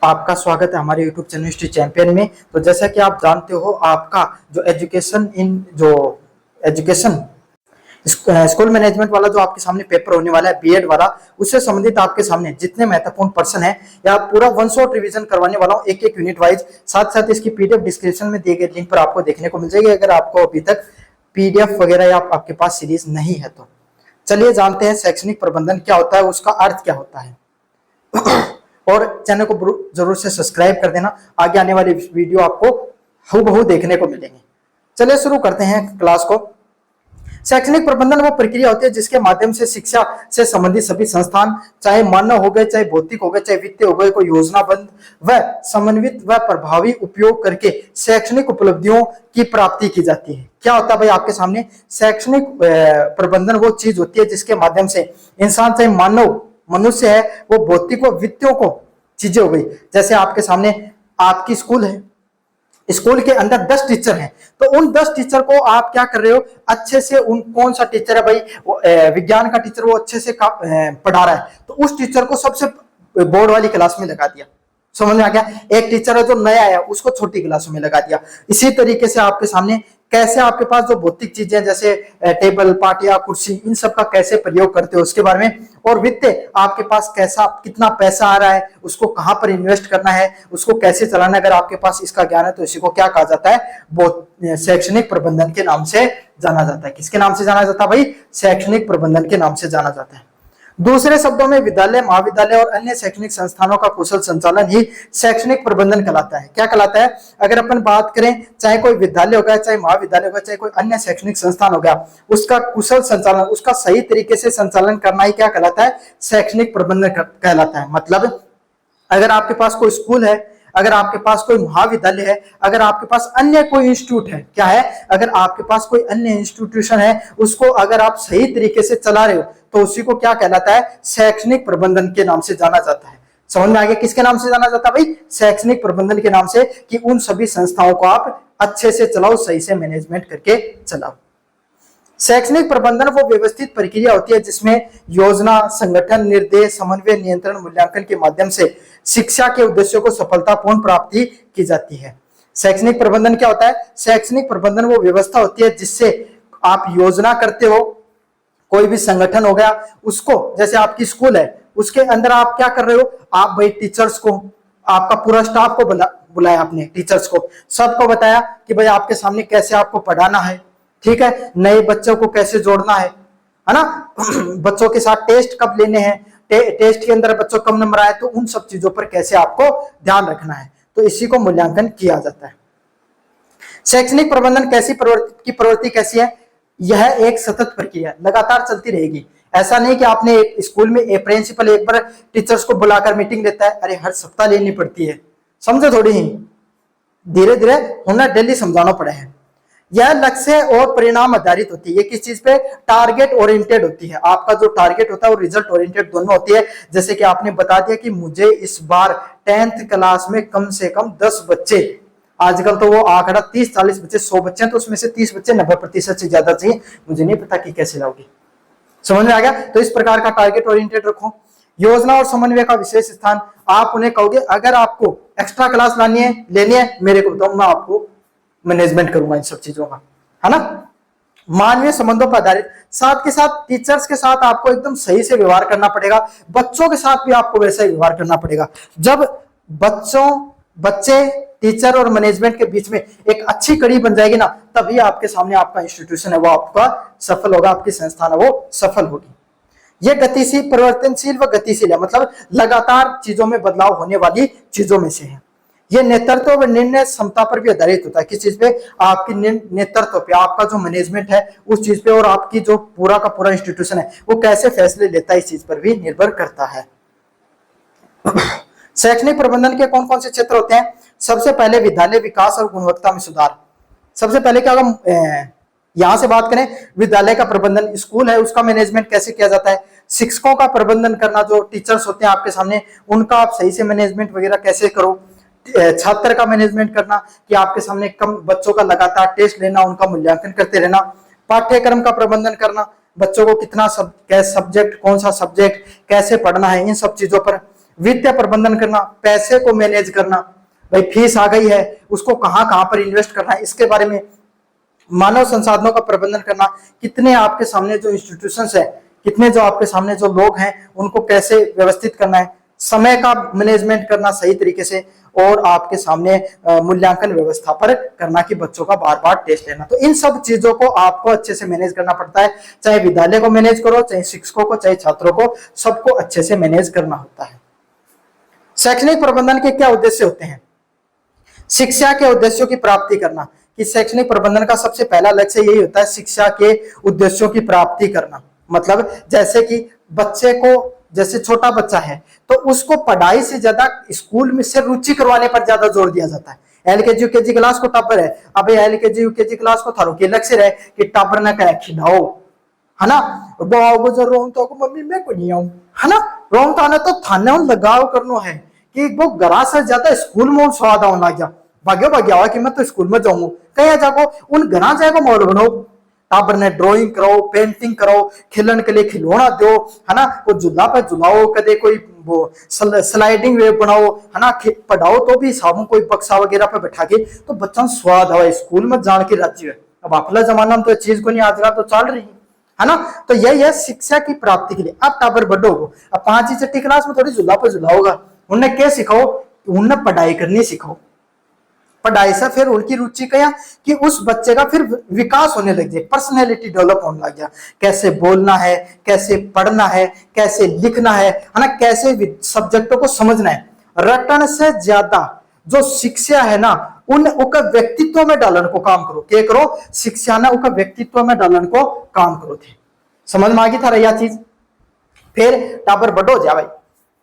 आपका स्वागत है हमारे YouTube चैनल हिस्ट्री चैंपियन में। तो जैसा कि आप जानते हो, आपका जो एजुकेशन स्कूल मैनेजमेंट वाला जो आपके सामने पेपर होने वाला है, बीएड वाला, उससे संबंधित आपके सामने जितने महत्वपूर्ण पर्सन है या पूरा वन शॉट रिवीजन करवाने वाला हूँ, एक एक यूनिट वाइज। साथ साथ इसकी पीडीएफ डिस्क्रिप्शन में दिए गए लिंक पर आपको देखने को मिल जाएगी, अगर आपको अभी तक पीडीएफ वगैरह या आपके पास सीरीज नहीं है तो। चलिए जानते हैं शैक्षणिक प्रबंधन क्या होता है, उसका अर्थ क्या होता है। और चैनल को जरूर से सब्सक्राइब कर देना, आगे आने वाली वीडियो आपको हूबहू देखने को मिलेंगे। चलिए शुरू करते हैं क्लास को। शैक्षणिक प्रबंधन वो प्रक्रिया होती है जिसके माध्यम से शिक्षा से संबंधित सभी संस्थान, चाहे मानव हो गए, चाहे भौतिक हो गए, चाहे वित्तीय हो गए, को योजनाबद्ध व समन्वित व प्रभावी उपयोग करके शैक्षणिक उपलब्धियों की प्राप्ति की जाती है। क्या होता है भाई आपके सामने? शैक्षणिक प्रबंधन वो चीज होती है जिसके माध्यम से इंसान, चाहे मानव मनुष्य है, वो भौतिक व वित्तीय को चीजें हो गई। जैसे आपके सामने आपकी स्कूल है, स्कूल के अंदर 10 टीचर हैं, तो उन 10 टीचर को आप क्या कर रहे हो, अच्छे से उन कौन सा टीचर है भाई, विज्ञान का टीचर, वो अच्छे से पढ़ा रहा है, तो उस टीचर को सबसे बोर्ड वाली क्लास में लगा दिया। समझ में आ गया? एक टीचर है जो नया आया, उसको छोटी क्लासों में लगा दिया। इसी तरीके से आपके सामने कैसे आपके पास जो भौतिक चीजें जैसे टेबल, पाटिया, कुर्सी, इन सब का कैसे प्रयोग करते हो उसके बारे में, और वित्त आपके पास कैसा कितना पैसा आ रहा है, उसको कहां पर इन्वेस्ट करना है, उसको कैसे चलाना है, अगर आपके पास इसका ज्ञान है तो इसी को क्या कहा जाता है, वो शैक्षणिक प्रबंधन के नाम से जाना जाता है। किसके नाम से जाना जाता है भाई? शैक्षणिक प्रबंधन के नाम से जाना जाता है। दूसरे शब्दों में विद्यालय, महाविद्यालय और अन्य शैक्षणिक संस्थानों का कुशल संचालन ही शैक्षणिक प्रबंधन कहलाता है। क्या कहलाता है? अगर अपन बात करें, चाहे कोई विद्यालय होगा, चाहे महाविद्यालय होगा, चाहे कोई अन्य शैक्षणिक संस्थान हो गया, उसका कुशल संचालन, उसका सही तरीके से संचालन करना ही क्या कहलाता है? शैक्षणिक प्रबंधन कहलाता है। मतलब अगर आपके पास कोई स्कूल है, अगर आपके पास कोई महाविद्यालय है, अगर आपके पास अन्य कोई इंस्टीट्यूट है, क्या है, अगर आपके पास कोई अन्य इंस्टीट्यूशन है, उसको अगर आप सही तरीके से चला रहे हो तो उसी को क्या कहलाता है? शैक्षणिक प्रबंधन के नाम से जाना जाता है। समझ में आ गया किसके नाम से जाना जाता है भाई? शैक्षणिक प्रबंधन के नाम से, कि उन सभी संस्थाओं को आप अच्छे से चलाओ, सही से मैनेजमेंट करके चलाओ। शैक्षणिक प्रबंधन वो व्यवस्थित प्रक्रिया होती है जिसमें योजना, संगठन, निर्देश, समन्वय, नियंत्रण, मूल्यांकन के माध्यम से शिक्षा के उद्देश्यों को सफलतापूर्ण प्राप्ति की जाती है। शैक्षणिक प्रबंधन क्या होता है? शैक्षणिक प्रबंधन वो व्यवस्था होती है जिससे आप योजना करते हो, कोई भी संगठन हो गया उसको, जैसे आपकी स्कूल है, उसके अंदर आप क्या कर रहे हो, आप भाई टीचर्स को, आपका पूरा स्टाफ को बुलाया, आपने टीचर्स को सबको बताया कि भाई आपके सामने कैसे आपको पढ़ाना है, ठीक है, नए बच्चों को कैसे जोड़ना है ना, बच्चों के साथ टेस्ट कब लेने हैं, टेस्ट के अंदर बच्चों कम नंबर आए तो उन सब चीजों पर कैसे आपको ध्यान रखना है, तो इसी को मूल्यांकन किया जाता है। शैक्षणिक प्रबंधन कैसी प्रवृत्ति कैसी है? यह एक सतत प्रक्रिया, लगातार चलती रहेगी। ऐसा नहीं कि आपने एक स्कूल में एक प्रिंसिपल एक बार टीचर्स को बुलाकर मीटिंग लेता है, अरे हर सप्ताह लेनी पड़ती है, समझो थोड़ी ही, धीरे धीरे होना, डेली समझाना पड़े है। यह लक्ष्य और परिणाम आधारित होती है, ये किस चीज पे? टारगेट ओरिएंटेड होती है। आपका जो टारगेट होता है वो रिजल्ट ओरिएंटेड दोनों होती है। जैसे कि आपने बता दिया कि मुझे इस बार 10th क्लास में कम से कम 10 बच्चे, आजकल तो वो आंकड़ा 30-40 बच्चे, 100 बच्चे हैं तो उसमें से 30 बच्चे 90% से ज्यादा चाहिए, मुझे नहीं पता कि कैसे लाओगे। समझ में आ गया? तो इस प्रकार का टारगेट ओरिएंटेड रखो। योजना और समन्वय का विशेष स्थान, आप उन्हें कहोगे अगर आपको एक्स्ट्रा क्लास लेनी है मेरे को बताओ, मैं आपको मैनेजमेंट करूंगा इन सब चीजों का, है ना। मानवीय संबंधों पर आधारित, साथ के साथ टीचर्स के साथ आपको एकदम सही से व्यवहार करना पड़ेगा, बच्चों के साथ भी आपको वैसा ही व्यवहार करना पड़ेगा। जब बच्चे, टीचर और मैनेजमेंट के बीच में एक अच्छी कड़ी बन जाएगी ना, तभी आपके सामने आपका इंस्टीट्यूशन है वो आपका सफल होगा, आपकी संस्थान है वो सफल होगी। यह गतिशील, परिवर्तनशील व गतिशील है, मतलब लगातार चीजों में बदलाव होने वाली चीजों में से है। यह नेतृत्व व निर्णय क्षमता पर भी आधारित होता है। किस चीज पे? आपकी नेतृत्व पे, आपका जो मैनेजमेंट है उस चीज पे, और आपकी जो पूरा का पूरा इंस्टीट्यूशन है वो कैसे फैसले लेता है इस चीज पर भी निर्भर करता है। शैक्षणिक प्रबंधन के कौन कौन से क्षेत्र होते हैं? सबसे पहले विद्यालय विकास और गुणवत्ता में सुधार। सबसे पहले क्या होगा, यहां से बात करें, विद्यालय का प्रबंधन, स्कूल है उसका मैनेजमेंट कैसे किया जाता है, शिक्षकों का प्रबंधन करना, जो टीचर्स होते हैं आपके सामने उनका आप सही से मैनेजमेंट वगैरह कैसे करो, छात्र का मैनेजमेंट करना कि आपके सामने कम बच्चों का लगातार टेस्ट लेना, उनका मूल्यांकन करते रहना, पाठ्यक्रम का प्रबंधन करना, बच्चों को कितना सब्जेक्ट, कौन सा सब्जेक्ट कैसे पढ़ना है, इन सब चीजों पर वित्तीय प्रबंधन करना, पैसे को मैनेज करना, भाई फीस आ गई है उसको कहाँ कहाँ पर इन्वेस्ट करना है इसके बारे में, मानव संसाधनों का प्रबंधन करना, कितने आपके सामने जो इंस्टीट्यूशंस है, कितने जो आपके सामने जो लोग हैं उनको कैसे व्यवस्थित करना है, समय का मैनेजमेंट करना सही तरीके से, और आपके सामने मूल्यांकन व्यवस्था पर करना कि बच्चों का बार बार टेस्ट लेना। तो इन सब चीजों को आपको अच्छे से मैनेज करना पड़ता है, चाहे विद्यालय को मैनेज करो, चाहे शिक्षकों को, चाहे छात्रों को, सबको अच्छे से मैनेज करना होता है। शैक्षणिक प्रबंधन के क्या उद्देश्य होते हैं? शिक्षा के उद्देश्यों की प्राप्ति करना, कि शैक्षणिक प्रबंधन का सबसे पहला लक्ष्य यही होता है शिक्षा के उद्देश्यों की प्राप्ति करना। मतलब जैसे कि बच्चे को, जैसे छोटा बच्चा है तो उसको पढ़ाई से ज्यादा स्कूल में से रुचि करवाने पर ज्यादा जोर दिया जाता है। एलकेजी यूकेजी क्लास को टाबर है, अब एलकेजी यूकेजी क्लास को थारो के लक्ष्य है कि टाबर ना कहे खिलाओ, है ना, बाबू जो रोम तो मम्मी मैं को नहीं आऊं, है ना, रोम तो आने तो थाने लगाव करनो है कि वो घरा से ज्यादा स्कूल में स्वाद आने लग गया, भाग्यो हुआ कि मैं तो स्कूल में जाऊंगा, कहीं जाको उन घरा जाएगा मॉडल बनाओ, टाबर ने ड्राइंग कराओ, पेंटिंग कराओ, खिलन के लिए खिलौना दो, है ना, वो झूला पे झुलाओ, कदे कोई वो स्लाइडिंग वेव बनाओ, है ना, पढ़ाओ तो भी साबुन कोई बक्सा वगैरह पे बैठा के, तो बच्चा स्वाद आवे स्कूल में जान के राज्य है। अब अपना जमाना में तो चीज को नहीं, आजकल तो चल रही है ना। तो यही है शिक्षा की प्राप्ति के लिए। अब टाबर बढ़ो, अब 5वीं 6वीं क्लास में थोड़ी झूला पे झुलाओगा, उन्हें क्या सिखाओ, उन्हें पढ़ाई करनी सिखाओ। पढ़ाई से फिर उनकी रुचि क्या कि उस बच्चे का फिर विकास होने लग जाए, पर्सनैलिटी डेवलप होने लग गया, कैसे बोलना है, कैसे पढ़ना है, कैसे लिखना है ना, कैसे सब्जेक्टों को समझना है। रटन से ज्यादा जो शिक्षा है ना उनका व्यक्तित्व में डालन को काम करो, क्या करो, शिक्षा ना उनका व्यक्तित्व में डालन को काम करो थे। समझ में आ गई था यह चीज। फिर टाबर बड़ो जा भाई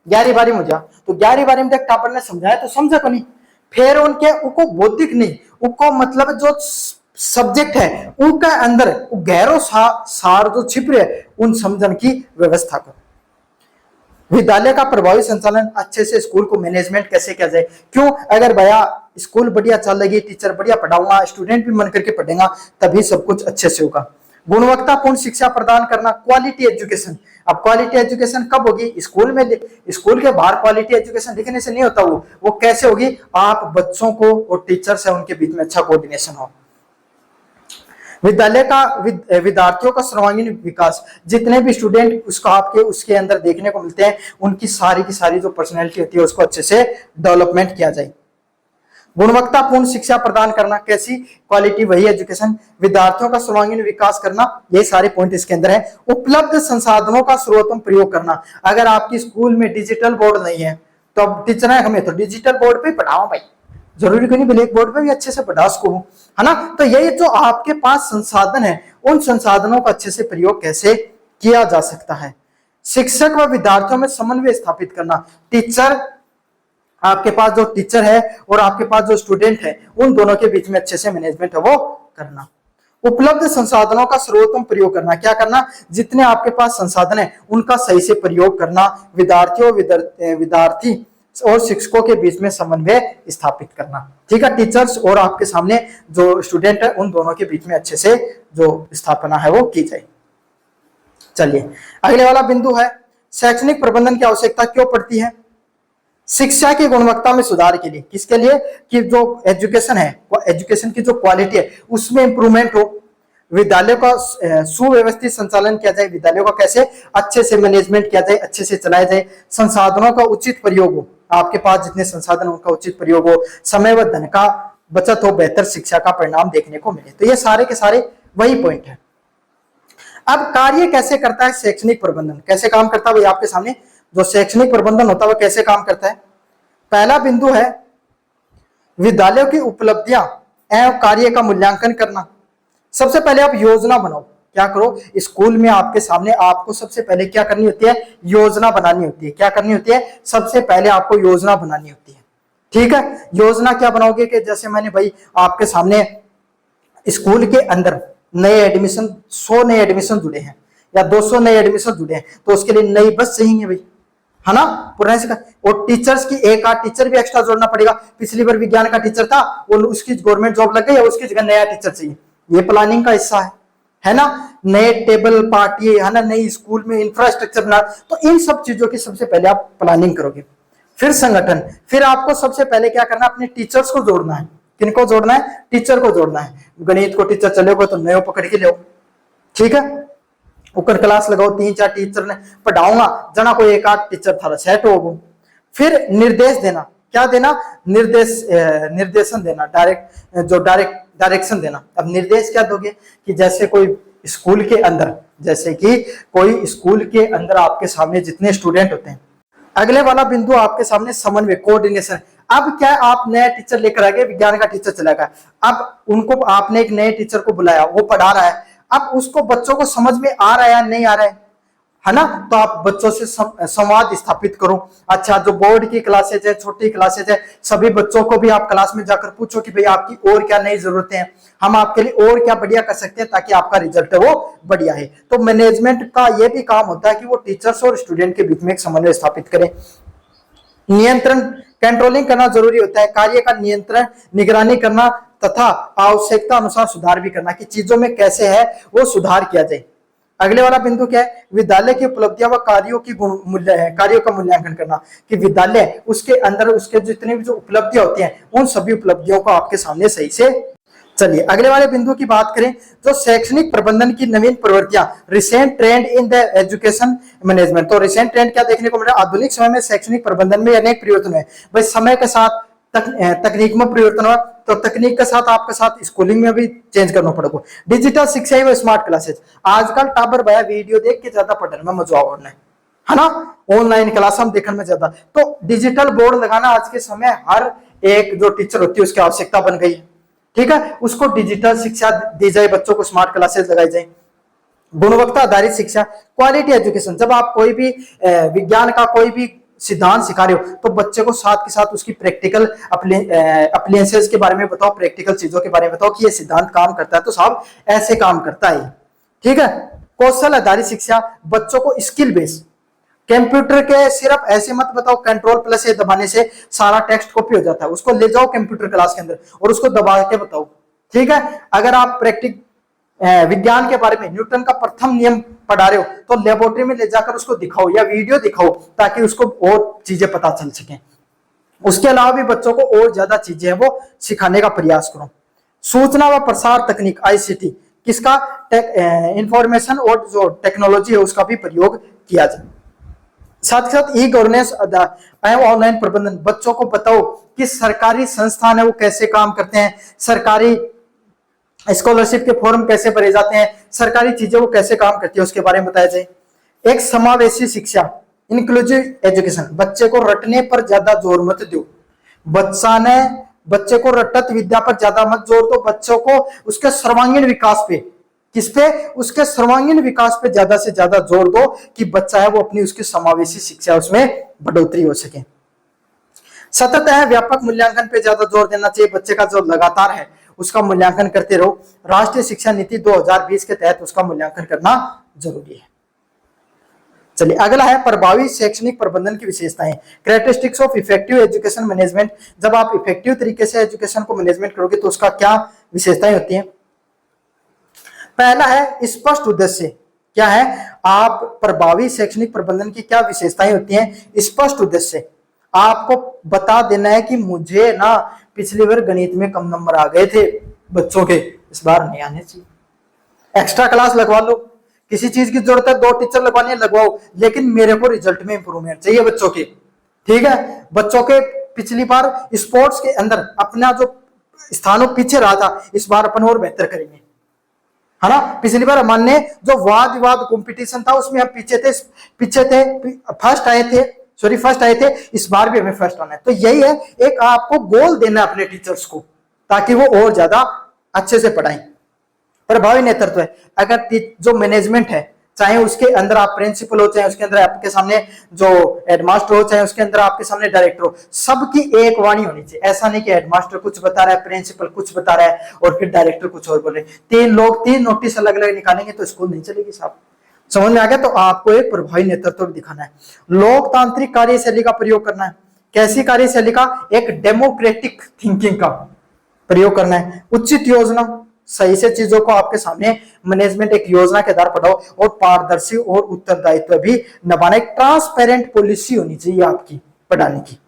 11वीं 12वीं में जा, तो 11वीं 12वीं में टाबर ने समझाया तो समझा को नहीं, फिर उनके उनको बौद्धिक नहीं, उनको मतलब जो सब्जेक्ट है उनका अंदर गहरो सार जो छिप रहे उन समझन की व्यवस्था करो। विद्यालय का प्रभावी संचालन अच्छे से, स्कूल को मैनेजमेंट कैसे किया जाए, क्यों, अगर भैया स्कूल बढ़िया चल रही, टीचर बढ़िया पढ़ाऊंगा, स्टूडेंट भी मन करके पढ़ेगा, तभी सब कुछ अच्छे से होगा। गुणवत्तापूर्ण शिक्षा प्रदान करना, क्वालिटी एजुकेशन। अब क्वालिटी एजुकेशन कब होगी, स्कूल में, स्कूल के बाहर क्वालिटी एजुकेशन लिखने से नहीं होता, वो कैसे होगी, आप बच्चों को और टीचर्स है उनके बीच में अच्छा कोऑर्डिनेशन हो। विद्यालय का विद्यार्थियों का सर्वांगीण विकास, जितने भी स्टूडेंट उसका आपके उसके अंदर देखने को मिलते हैं उनकी सारी की सारी जो पर्सनैलिटी होती है उसको अच्छे से डेवलपमेंट किया जाए। गुणवत्तापूर्ण शिक्षा प्रदान करना, कैसी, क्वालिटी वही एजुकेशन, विद्यार्थियों का सर्वांगीण विकास करना, ये सारे पॉइंट इसके अंदर है। उपलब्ध संसाधनों का सर्वोत्तम प्रयोग करना, अगर आपकी स्कूल में डिजिटल बोर्ड नहीं है तो अब टीचर है हमें तो डिजिटल बोर्ड पे पढ़ाओ भाई, जरूरी नहीं ब्लैक बोर्ड पे भी अच्छे से पढ़ा सको, है ना। तो ये जो आपके पास संसाधन है उन संसाधनों का अच्छे से प्रयोग कैसे किया जा सकता है। शिक्षक व विद्यार्थियों में समन्वय स्थापित करना, टीचर, आपके पास जो टीचर है और आपके पास जो स्टूडेंट है उन दोनों के बीच में अच्छे से मैनेजमेंट है वो करना। उपलब्ध संसाधनों का सर्वोत्तम प्रयोग करना, क्या करना, जितने आपके पास संसाधन है उनका सही से प्रयोग करना। विद्यार्थी और शिक्षकों के बीच में समन्वय स्थापित करना, ठीक है, टीचर्स और आपके सामने जो स्टूडेंट है उन दोनों के बीच में अच्छे से जो स्थापना है वो की जाए। चलिए अगले वाला बिंदु है, शैक्षणिक प्रबंधन की आवश्यकता क्यों पड़ती है। शिक्षा की गुणवत्ता में सुधार के लिए, किसके लिए, कि जो एजुकेशन है, एजुकेशन की जो क्वालिटी है उसमें इंप्रूवमेंट हो, विद्यालय का सुव्यवस्थित संचालन किया जाए, विद्यालयों का कैसे अच्छे से मैनेजमेंट किया जाए, अच्छे से चलाया जाए, संसाधनों का उचित प्रयोग हो, आपके पास जितने संसाधन उनका उचित प्रयोग हो, समय व धन का बचत हो, बेहतर शिक्षा का परिणाम देखने को मिले। तो ये सारे के सारे वही पॉइंट है। अब कार्य कैसे करता है शैक्षणिक प्रबंधन, कैसे काम करता है भाई, आपके सामने जो शैक्षणिक प्रबंधन होता है वो कैसे काम करता है। पहला बिंदु है विद्यालयों की उपलब्धियां एवं कार्य का मूल्यांकन करना। सबसे पहले आप योजना बनाओ, क्या करो, स्कूल में आपके सामने आपको सबसे पहले क्या करनी होती है, योजना बनानी होती है। क्या करनी होती है, सबसे पहले आपको योजना बनानी होती है, ठीक है। योजना क्या बनाओगे कि जैसे मैंने भाई आपके सामने स्कूल के अंदर नए एडमिशन 100 नए एडमिशन जुड़े हैं या 200 नए एडमिशन जुड़े हैं, तो उसके लिए नई बस चाहिए भाई, है ना, पुराने से। और टीचर्स की एक आध टीचर भी एक्स्ट्रा जोड़ना पड़ेगा। पिछली बार विज्ञान का टीचर था वो उसकी गवर्नमेंट जॉब लग गई, उसकी जगह नया टीचर चाहिए, ये प्लानिंग का हिस्सा है ना। नए टेबल पार्टी, है ना, नई स्कूल में इंफ्रास्ट्रक्चर बना, तो इन सब चीजों की सबसे पहले आप प्लानिंग करोगे। फिर संगठन, फिर आपको सबसे पहले क्या करना है, अपने टीचर्स को जोड़ना है। किनको जोड़ना है? टीचर को जोड़ना है। गणित को टीचर चलेगा तो नयो पकड़ के लो, ठीक है, ऊपर क्लास लगाओ, 3-4 टीचर ने पढ़ाऊंगा, जना कोई एक आध टीचर थारा सेट होगो। फिर निर्देश देना, क्या देना? निर्देशन देना, डायरेक्शन देना। अब निर्देश क्या दोगे कि जैसे कोई स्कूल के अंदर, जैसे कि कोई स्कूल के अंदर आपके सामने जितने स्टूडेंट होते हैं, अगले वाला बिंदु आपके सामने समन्वय, कोऑर्डिनेशन। अब क्या, आप नया टीचर लेकर आ गए, विज्ञान का टीचर चला गया, अब उनको आपने एक नए टीचर को बुलाया, वो पढ़ा रहा है, अब उसको बच्चों को समझ में आ रहा है या नहीं आ रहा है ना? तो आप बच्चों से संवाद स्थापित करो। अच्छा, जो बोर्ड की क्लासेज है, छोटी क्लासेज है, सभी बच्चों को भी आप क्लास में जाकर पूछो कि भाई आपकी और क्या नई जरूरतें हैं, हम आपके लिए और क्या बढ़िया कर सकते हैं ताकि आपका रिजल्ट है वो बढ़िया है। तो मैनेजमेंट का ये भी काम होता है कि वो टीचर्स और स्टूडेंट के बीच में एक समन्वय स्थापित करें। नियंत्रण, कंट्रोलिंग करना जरूरी होता है, कार्य का नियंत्रण, निगरानी करना तथा आवश्यकता अनुसार सुधार भी करना कि चीजों में कैसे है वो सुधार किया जाए। अगले वाला बिंदु क्या है? विद्यालय की उपलब्धियां व कार्यों की कार्यों का मूल्यांकन करना कि विद्यालय उसके अंदर उसके जितने भी जो उपलब्धियां होती हैं उन सभी उपलब्धियों को आपके सामने सही से। चलिए अगले वाले बिंदु की बात करें, जो शैक्षणिक प्रबंधन की नवीन प्रवृत्तियां, recent trend in the education management. तो रिसेंट ट्रेंड क्या देखने को मिला? आधुनिक समय में शैक्षणिक प्रबंधन में अनेक परिवर्तन हुए। भाई समय के साथ तकनीक में परिवर्तन हुआ, तो तकनीक के साथ आपके साथ स्कूलिंग में भी चेंज करना पड़ेगा। डिजिटल शिक्षा व स्मार्ट क्लासेज, आजकल टाबर भया वीडियो देख के ज्यादा पढ़ने में मजा आवड़ना है ना, ऑनलाइन क्लास हम देखने में ज्यादा। तो डिजिटल बोर्ड लगाना आज के समय हर एक जो टीचर होती है उसकी आवश्यकता बन गई है, ठीक है। उसको डिजिटल शिक्षा दी जाए, बच्चों को स्मार्ट क्लासेस लगाई जाए। गुणवत्ता आधारित शिक्षा, क्वालिटी एजुकेशन, जब आप कोई भी विज्ञान का कोई भी सिद्धांत सिखा रहे हो तो बच्चे को साथ के साथ उसकी प्रैक्टिकल अप्लायंसेस के बारे में बताओ, प्रैक्टिकल चीजों के बारे में बताओ कि ये सिद्धांत काम करता है तो साहब ऐसे काम करता है, ठीक है। कौशल आधारित शिक्षा, बच्चों को स्किल बेस, कंप्यूटर के सिर्फ ऐसे मत बताओ कंट्रोल प्लस ये दबाने से सारा टेक्स्ट कॉपी हो जाता है, उसको ले जाओ कंप्यूटर क्लास के अंदर और उसको दबा के बताओ, ठीक है। अगर आप विज्ञान के बारे में न्यूटन का प्रथम नियम पढ़ा रहे हो तो लेबोरेटरी में ले जाकर उसको दिखाओ या वीडियो दिखाओ ताकि उसको और चीजें पता चल सके। उसके अलावा भी बच्चों को और ज्यादा चीजें हैं वो सिखाने का प्रयास करो। सूचना व प्रसार तकनीक, ICT, किसका? इंफॉर्मेशन और जो टेक्नोलॉजी है उसका भी प्रयोग किया जाए। साथ ही साथ ई गवर्नेंस एवं ऑनलाइन प्रबंधन, बच्चों को बताओ कि सरकारी संस्थान है वो कैसे काम करते हैं, सरकारी स्कॉलरशिप के फॉर्म कैसे भरे जाते हैं, सरकारी चीजें वो कैसे काम करती है उसके बारे में बताया जाए। एक समावेशी शिक्षा, इंक्लूसिव एजुकेशन, बच्चे को रटने पर ज्यादा जोर मत दो, बच्चे को रटत विद्या पर ज्यादा मत जोर दो, बच्चों को उसके सर्वांगीण विकास पे, किस पे? उसके सर्वांगीण विकास पे ज्यादा से ज्यादा जोर दो कि बच्चा है वो अपनी उसकी समावेशी शिक्षा उसमें बढ़ोतरी हो सके। सतत है व्यापक मूल्यांकन पे ज्यादा जोर देना चाहिए, बच्चे का जो लगातार है उसका मूल्यांकन करते रहो। राष्ट्रीय शिक्षा नीति 2020 के तहत उसका मूल्यांकन करना जरूरी है। चलिए अगला है प्रभावी शैक्षणिक प्रबंधन की विशेषताएं, characteristics of effective education management. जब आप इफेक्टिव तरीके से एजुकेशन को मैनेजमेंट करोगे तो उसका क्या विशेषताएं होती हैं? पहला है स्पष्ट उद्देश्य, क्या है? आप प्रभावी शैक्षणिक प्रबंधन की क्या विशेषताएं होती हैं? स्पष्ट उद्देश्य, आपको बता देना है कि मुझे ना पिछली बार गणित में कम नंबर आ गए थे बच्चों के, इस बार नहीं आने चाहिए। एक्स्ट्रा क्लास लगवा लो, किसी चीज की जरूरत है 2 टीचर लगवाने लगवाओ, लेकिन मेरे को रिजल्ट में इंप्रूवमेंट चाहिए बच्चों के, ठीक है। बच्चों के पिछली बार स्पोर्ट्स के अंदर अपना जो स्थानों पीछे रहा था इस बार अपन और बेहतर करेंगे, है ना। पिछली बार हमने जो वाद विवाद कंपटीशन था उसमें हम पीछे थे, फर्स्ट आए थे, इस बार भी हमें फर्स्ट आना है। तो यही है, एक आपको गोल देना अपने टीचर्स को ताकि वो और ज्यादा अच्छे से पढ़ाएं। प्रभावी नेतृत्व है, अगर जो मैनेजमेंट है चाहे उसके अंदर आप प्रिंसिपल हो, चाहे उसके अंदर आपके सामने जो हेडमास्टर हो, चाहे उसके अंदर आपके सामने डायरेक्टर हो, सबकी एक वाणी होनी चाहिए। ऐसा नहीं कि हेडमास्टर कुछ बता रहा है, प्रिंसिपल कुछ बता रहा है और फिर डायरेक्टर कुछ और बोल रहे हैं। 3 लोग 3 नोटिस अलग अलग निकालेंगे तो स्कूल नहीं चलेगी साहब। समझ में आ गया? तो आपको एक प्रभावी नेतृत्व भी दिखाना है। लोकतांत्रिक कार्यशैली का प्रयोग करना है। कैसी कार्यशैली का? एक डेमोक्रेटिक थिंकिंग का प्रयोग करना है। उचित योजना, सही से चीजों को आपके सामने मैनेजमेंट एक योजना के आधार पढ़ाओ और पारदर्शी और उत्तरदायित्व भी निभाना। एक ट्रांसपेरेंट पॉलिसी होनी चाहिए आपकी पढ़ाने की,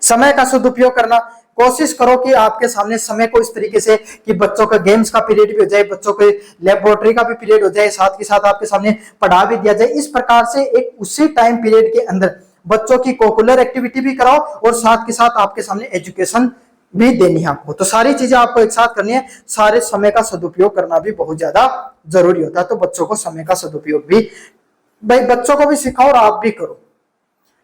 समय का सदुपयोग करना, कोशिश करो कि आपके सामने समय को इस तरीके से कि बच्चों का गेम्स का पीरियड भी हो जाए, बच्चों के लेबोरेटरी का भी पीरियड हो जाए, साथ के साथ आपके सामने पढ़ा भी दिया जाए। इस प्रकार से एक उसी टाइम पीरियड के अंदर बच्चों की कोकुलर एक्टिविटी भी कराओ और साथ के साथ आपके सामने एजुकेशन भी देनी है आपको। तो सारी चीजें आपको एक साथ करनी है। सारे समय का सदुपयोग करना भी बहुत ज्यादा जरूरी होता है। तो बच्चों को समय का सदुपयोग भी भाई बच्चों को भी सिखाओ और आप भी करो।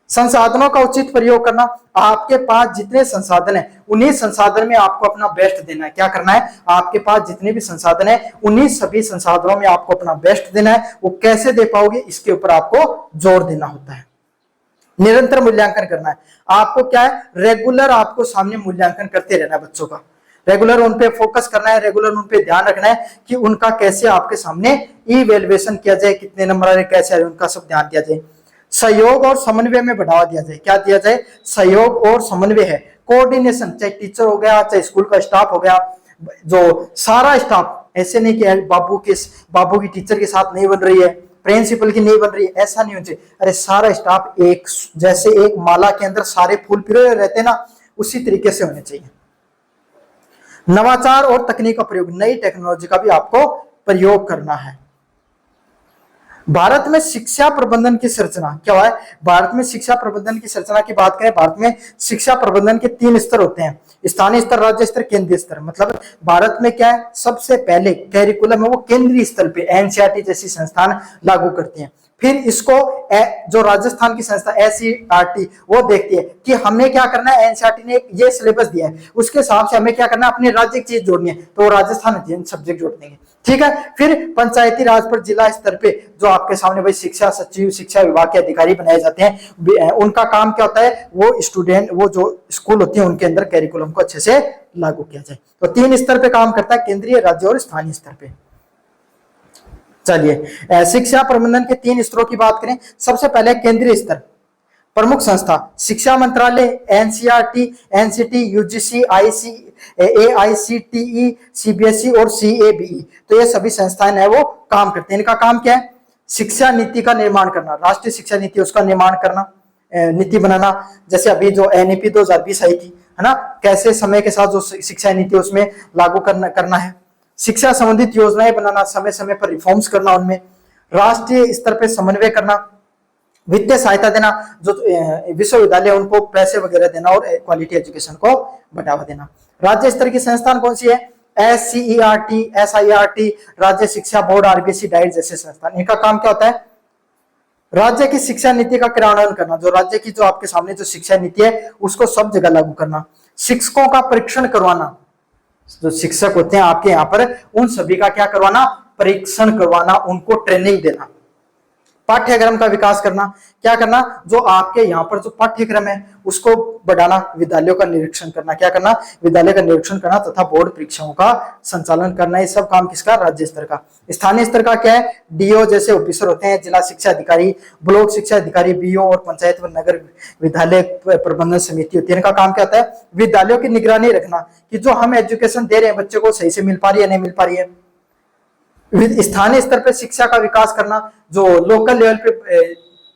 संसाधनों का उचित प्रयोग करना, आपके पास जितने संसाधन है उन्हीं संसाधन में आपको अपना बेस्ट देना है। क्या करना है, आपके पास जितने भी संसाधन है उन्हीं सभी संसाधनों में आपको अपना बेस्ट देना है। वो कैसे दे पाओगे इसके ऊपर आपको जोर देना होता है। निरंतर मूल्यांकन करना है आपको। क्या है, रेगुलर आपको सामने मूल्यांकन करते रहना है बच्चों का। रेगुलर उन पे फोकस करना है, रेगुलर उन पे ध्यान रखना है कि उनका कैसे आपके सामने इवैल्यूएशन किया जाए, कितने नंबर आ रहे कैसे आ रहे उनका सब ध्यान दिया जाए। सहयोग और समन्वय में बढ़ावा दिया जाए। क्या दिया जाए, सहयोग और समन्वय है, कोऑर्डिनेशन, चाहे टीचर हो गया, चाहे स्कूल का स्टाफ हो गया, जो सारा स्टाफ, ऐसे नहीं कि बाबू की टीचर के साथ नहीं बन रही है, प्रिंसिपल की नहीं बन रही है, ऐसा नहीं होना चाहिए। अरे सारा स्टाफ एक जैसे एक माला के अंदर सारे फूल पिरोए रहते ना, उसी तरीके से होने चाहिए। नवाचार और तकनीक का प्रयोग, नई टेक्नोलॉजी का भी आपको प्रयोग करना है। भारत में शिक्षा प्रबंधन की संरचना क्या है, भारत में शिक्षा प्रबंधन की संरचना की बात करें, भारत में शिक्षा प्रबंधन के 3 स्तर होते हैं, स्थानीय स्तर, राज्य स्तर, केंद्रीय स्तर। मतलब भारत में क्या है, सबसे पहले कैरिकुलम है वो केंद्रीय स्तर पे एनसीईआरटी जैसी संस्थान लागू करती हैं। फिर इसको जो राजस्थान की संस्था एससीईआरटी वो देखती है कि हमें क्या करना है, एनसीईआरटी ने ये सिलेबस दिया है उसके हिसाब से हमें क्या करना है, अपने राज्य की चीज जोड़नी है, तो राजस्थान सब्जेक्ट जोड़ देंगे। ठीक है, फिर पंचायती राज पर जिला स्तर पे जो आपके सामने भाई शिक्षा सचिव, शिक्षा विभाग के अधिकारी बनाए जाते हैं, उनका काम क्या होता है, वो स्टूडेंट, वो जो स्कूल होती है उनके अंदर कैरिकुलम को अच्छे से लागू किया जाए। तो 3 स्तर पे काम करता है, केंद्रीय, राज्य और स्थानीय स्तर पे। चलिए शिक्षा प्रबंधन के 3 स्तरों की बात करें। सबसे पहले केंद्रीय स्तर, प्रमुख संस्था शिक्षा मंत्रालय, NCERT, NCT, UGC, AICTE, CBSE और सीएबीई। तो ये सभी संस्थाएं हैं वो काम करते हैं। इनका काम क्या है, शिक्षा नीति का निर्माण करना, राष्ट्रीय शिक्षा नीति उसका निर्माण करना, नीति बनाना। जैसे अभी जो एनईपी 2020 आई थी है ना, कैसे समय के साथ जो शिक्षा नीति उसमें लागू करना है। शिक्षा संबंधित योजनाएं बनाना, समय समय पर रिफॉर्म्स करना, उनमें राष्ट्रीय स्तर पर समन्वय करना, वित्तीय सहायता देना, जो विश्वविद्यालय उनको पैसे वगैरह देना और क्वालिटी एजुकेशन को बढ़ावा देना। राज्य स्तर की संस्थान कौन सी है, एससीईआरटी, एसआईआरटी, राज्य शिक्षा बोर्ड, आरबीएसई, डाइट जैसे संस्थान। इनका काम क्या होता है, राज्य की शिक्षा नीति का क्रियान्वयन करना, जो राज्य की जो आपके सामने जो शिक्षा नीति है उसको सब जगह लागू करना। शिक्षकों का परीक्षण करवाना, जो शिक्षक होते हैं आपके यहाँ पर उन सभी का क्या करवाना, परीक्षण करवाना, उनको ट्रेनिंग देना। पाठ्यक्रम का विकास करना, क्या करना, जो आपके यहाँ पर जो पाठ्यक्रम है उसको बढ़ाना, विद्यालयों का निरीक्षण करना, क्या करना, विद्यालय का निरीक्षण करना तथा बोर्ड परीक्षाओं का संचालन करना। ये सब काम किसका, राज्य स्तर का। स्थानीय स्तर का क्या है, डीओ जैसे ऑफिसर होते हैं, जिला शिक्षा अधिकारी, ब्लॉक शिक्षा अधिकारी, बीओ और पंचायत व नगर विद्यालय प्रबंधन समिति होती है। इनका काम क्या होता है, विद्यालयों की निगरानी रखना कि जो हम एजुकेशन दे रहे हैं बच्चों को सही से मिल पा रही है, नहीं मिल पा रही है। स्थानीय स्तर पर शिक्षा का विकास करना, जो लोकल लेवल पे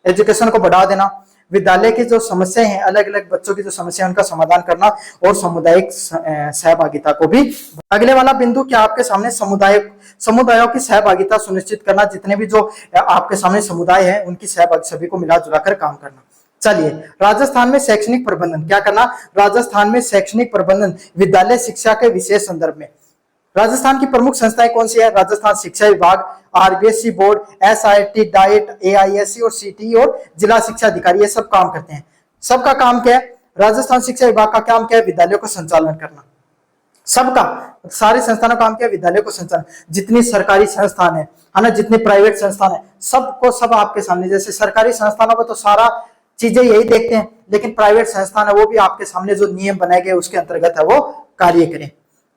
एजुकेशन को बढ़ा देना, विद्यालय की जो समस्याएं हैं, अलग अलग बच्चों की जो समस्या है उनका समाधान करना और सामुदायिक सहभागिता को भी। अगले वाला बिंदु क्या आपके सामने, समुदायों की सहभागिता सुनिश्चित करना, जितने भी जो आपके सामने समुदाय है उनकी सहभागिता, सभी को मिला जुला कर काम करना। चलिए राजस्थान में शैक्षणिक प्रबंधन, क्या करना, राजस्थान में शैक्षणिक प्रबंधन विद्यालय शिक्षा के विशेष संदर्भ में। राजस्थान की प्रमुख संस्थाएं कौन सी है, राजस्थान शिक्षा विभाग, आरबीएसई बोर्ड, एसआईटी, डाइट, एआईएससी और सीटी और जिला शिक्षा अधिकारी, ये सब काम करते हैं। सबका काम क्या है, राजस्थान शिक्षा विभाग का काम क्या है, विद्यालयों को संचालन करना। सबका, सारे संस्थानों का काम क्या है, विद्यालयों को संचालन। जितनी सरकारी संस्थान है ना, जितने प्राइवेट संस्थान है, सबको सब आपके सामने। जैसे सरकारी संस्थानों को तो सारा चीजें यही देखते हैं, लेकिन प्राइवेट संस्थान है वो भी आपके सामने जो नियम बनाए गए उसके अंतर्गत है वो कार्य करें।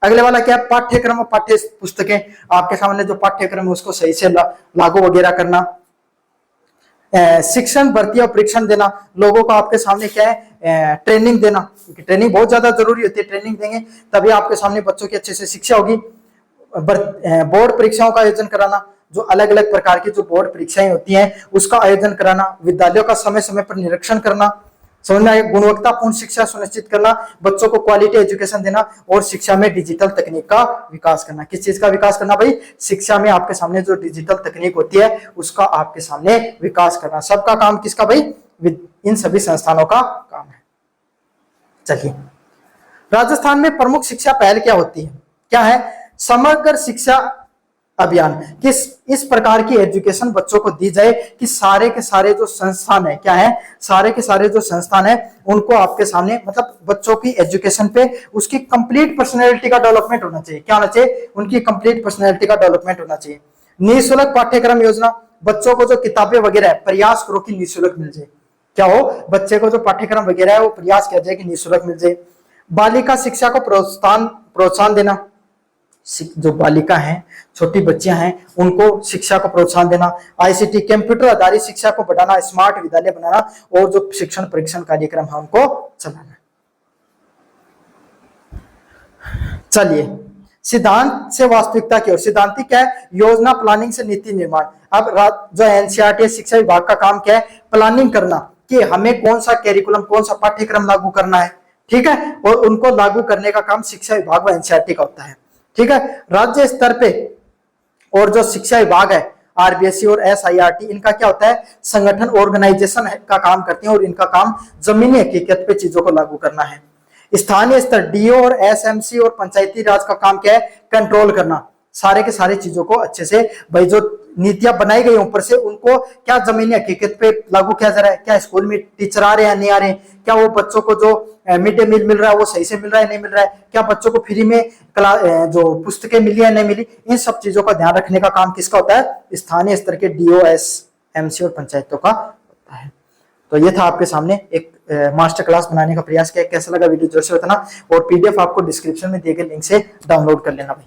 अगले वाला क्या है, पाठ्यक्रम और पाठ्य पुस्तकें, आपके सामने जो पाठ्यक्रम है उसको सही से लागू वगैरह करना। शिक्षण, भर्ती और परीक्षण देना, लोगों को आपके सामने क्या है, ट्रेनिंग देना, क्योंकि ट्रेनिंग बहुत ज्यादा जरूरी होती है। ट्रेनिंग देंगे तभी आपके सामने बच्चों की अच्छे से शिक्षा होगी। बोर्ड परीक्षाओं का आयोजन कराना, जो अलग अलग प्रकार की जो बोर्ड परीक्षाएं होती हैं उसका आयोजन कराना। विद्यालयों का समय समय पर निरीक्षण करना, समझ में आए, गुणवत्तापूर्ण शिक्षा सुनिश्चित करना, बच्चों को क्वालिटी एजुकेशन देना और शिक्षा में डिजिटल तकनीक का विकास करना। किस चीज का विकास करना भाई? शिक्षा में आपके सामने जो डिजिटल तकनीक होती है उसका आपके सामने विकास करना। सबका काम किसका भाई? इन सभी संस्थानों का काम है। चलिए, राजस्थान में प्रमुख शिक्षा पहल क्या होती है? क्या है? समग्र शिक्षा अभियान। किस इस प्रकार की एजुकेशन बच्चों को दी जाए कि सारे के सारे जो संस्थान है, क्या है, सारे के सारे जो संस्थान है उनको आपके सामने, मतलब बच्चों की एजुकेशन पे उसकी कंप्लीट पर्सनैलिटी का डेवलपमेंट होना चाहिए। क्या होना चाहिए? उनकी कंप्लीट पर्सनैलिटी का डेवलपमेंट होना चाहिए। निःशुल्क पाठ्यक्रम योजना, बच्चों को जो किताबें वगैरह है प्रयास करो कि निःशुल्क मिल जाए। क्या हो? बच्चे को जो पाठ्यक्रम वगैरह है वो प्रयास किया जाए कि निःशुल्क मिल जाए। बालिका शिक्षा को प्रोत्साहन देना, जो बालिका हैं, छोटी बच्चियां हैं, उनको शिक्षा को प्रोत्साहन देना। आईसीटी कंप्यूटर आधारित शिक्षा को बढ़ाना, स्मार्ट विद्यालय बनाना और जो शिक्षण परीक्षण कार्यक्रम है उनको चलाना। चलिए, सिद्धांत से वास्तविकता की ओर। सिद्धांतिक क्या है? योजना, प्लानिंग से नीति निर्माण। अब जो एनसीईआरटी शिक्षा विभाग का काम क्या है? प्लानिंग करना कि हमें कौन सा कैरिकुलम, कौन सा पाठ्यक्रम लागू करना है, ठीक है, और उनको लागू करने का काम शिक्षा विभाग व एनसीईआरटी का होता है, ठीक है। राज्य स्तर पे और जो शिक्षा विभाग है आरबीएसई और एसआईआरटी, इनका क्या होता है? संगठन, ऑर्गेनाइजेशन का काम करते हैं और इनका काम जमीनी हकीकत पे चीजों को लागू करना है। स्थानीय स्तर डीओ और एसएमसी और पंचायती राज का काम क्या है? कंट्रोल करना, सारे के सारे चीजों को अच्छे से, भाई जो नीतियां बनाई गई ऊपर से उनको क्या जमीनी हकीकत पे लागू किया जा रहा है? क्या स्कूल में टीचर आ रहे हैं, नहीं आ रहे हैं? क्या वो बच्चों को जो मिड डे मील मिल रहा है वो सही से मिल रहा है, नहीं मिल रहा है? क्या बच्चों को फ्री में जो पुस्तकें मिली है, नहीं मिली? इन सब चीजों का ध्यान रखने का काम किसका होता है? स्थानीय स्तर के डीओ, एसएमसी और पंचायतों का होता है। तो ये था आपके सामने एक मास्टर क्लास बनाने का प्रयास किया। कैसा लगा वीडियो जरूर से बताना और पीडीएफ आपको डिस्क्रिप्शन में दिए गए लिंक से डाउनलोड कर लेना भाई।